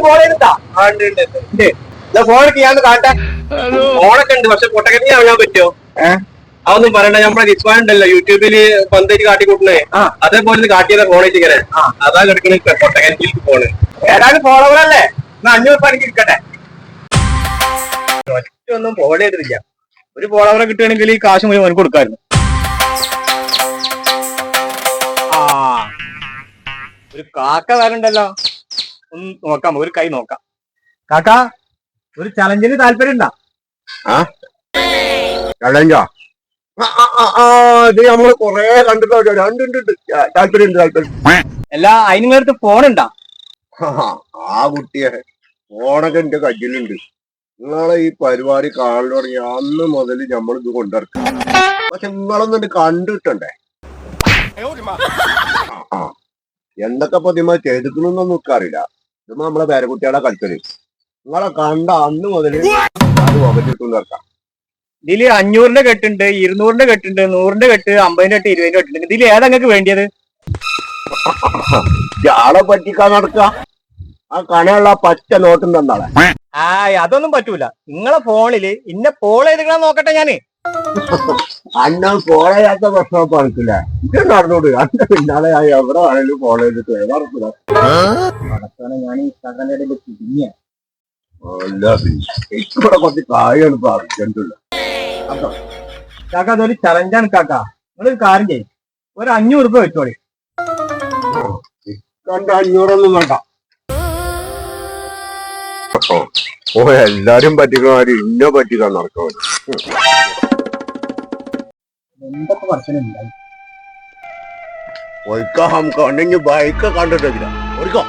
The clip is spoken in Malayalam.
ഫോൺ ചെയ്തിട്ടാ ഫോണൊക്കെ ഞാൻ കാട്ടെ. ഫോണൊക്കെ ഉണ്ട്, പക്ഷെ പൊട്ടക്കഞ്ഞി അറിയാൻ പറ്റുമോ? അതൊന്നും പറയണ്ട. നമ്മളെ റിസ്വാൻ ഉണ്ടല്ലോ യൂട്യൂബില് പന്തേരി കാട്ടിക്കൂട്ടണേ, അതേപോലെ കാട്ടിയത് ഫോണേറ്റ് ഇങ്ങനെ അതാ കിടക്കണ പൊട്ടക്കഞ്ഞി ഫോണ്. ഏതായാലും ഫോളോവറല്ലേ, 500 രൂപ എനിക്ക് ഇരിക്കട്ടെ. ഒന്നും ഫോളോ ചെയ്തിട്ടില്ല. ഒരു ഫോളോവറെ കിട്ടുകയാണെങ്കിൽ ഈ കാശ് മുഴുവൻ അവർക്ക് കൊടുക്കായിരുന്നു. ഒരു കാക്ക വരണ്ടല്ലോ, ഒന്ന് നോക്കാം, ഒരു കൈ നോക്കാം. കാക്ക, ഒരു ചലഞ്ചിന് താല്പര്യം ഉണ്ടോ? ചലഞ്ചോ? ഇത് നമ്മള് കൊറേ കണ്ടിട്ടോ. താല്പര്യം. അല്ല, അതിന് നിങ്ങളടുത്ത് ഫോണുണ്ടോ? ആ കുട്ടിയെ ഫോണൊക്കെ എന്റെ കയ്യിലുണ്ട്. നിങ്ങളെ ഈ പരിപാടി കാണാൻ തുടങ്ങി അന്ന് മുതൽ നമ്മളിത് കൊണ്ടിറക്കും. പക്ഷെ നിങ്ങളൊന്നും കണ്ടിട്ടണ്ടേ? എന്തൊക്കെ പതിമ ചെയ്തിക്കണമെന്നൊന്നും നിൽക്കാറില്ല. ഇത് നമ്മളെ പേരക്കുട്ടികളെ കളിക്കല്. നിങ്ങളെ കണ്ട അന്ന് മുതൽ അത് വകച്ചിട്ടൊന്നും ഇറക്കാം. ഇതില് 500-ന്റെ കെട്ടുണ്ട്, 200-ന്റെ കെട്ടുണ്ട്, 100-ന്റെ കെട്ട്, 50-ന്റെ കെട്ട്, 20-ന്റെ കെട്ടുണ്ട്. ഇതിൽ ഏതാ നിങ്ങൾക്ക് വേണ്ടിയത്? ആളെ പറ്റിക്കാൻ നടക്ക. ആ കണയുള്ള പച്ച നോട്ടും തന്നാളെ. അതൊന്നും പറ്റൂല. നിങ്ങളെ ഫോണില് ഇന്നെ ഫോളോ ചെയ്തിട്ടാ നോക്കട്ടെ ഞാന്. അന്ന ഫോളോ ചെയ്യാത്ത പ്രശ്നം പണിക്കില്ല. ഇത് നടന്നോട്. അന്റെ പിന്നാലെ എവിടെ വേണേലും ഫോളോ ചെയ്തിട്ട് നടക്കില്ല. ഞാൻ ഇൻസ്റ്റാഗ്രാമിന്റെ അല്ല, ഇവിടെ കുറച്ച് കായാണ് ഇപ്പൊ അർജന്റുള്ള. കാക്ക, അതൊരു ചലഞ്ചാണ് കാക്ക. നിങ്ങളൊരു കാര്യം ചെയ്യും, ഒരു 500 രൂപ വെച്ചോളി. കണ്ട 500 വേണ്ട. എല്ലാരും പറ്റിക്കമാര് ഇന്നെ പറ്റിക്കാൻ നടക്കാൻ എന്തൊക്കെ പ്രശ്നം ഉണ്ടായി. ഒരിക്കൽ കണ്ടെങ്കിൽ ബൈക്ക് കണ്ടിട്ടില്ല. ഒരിക്കോ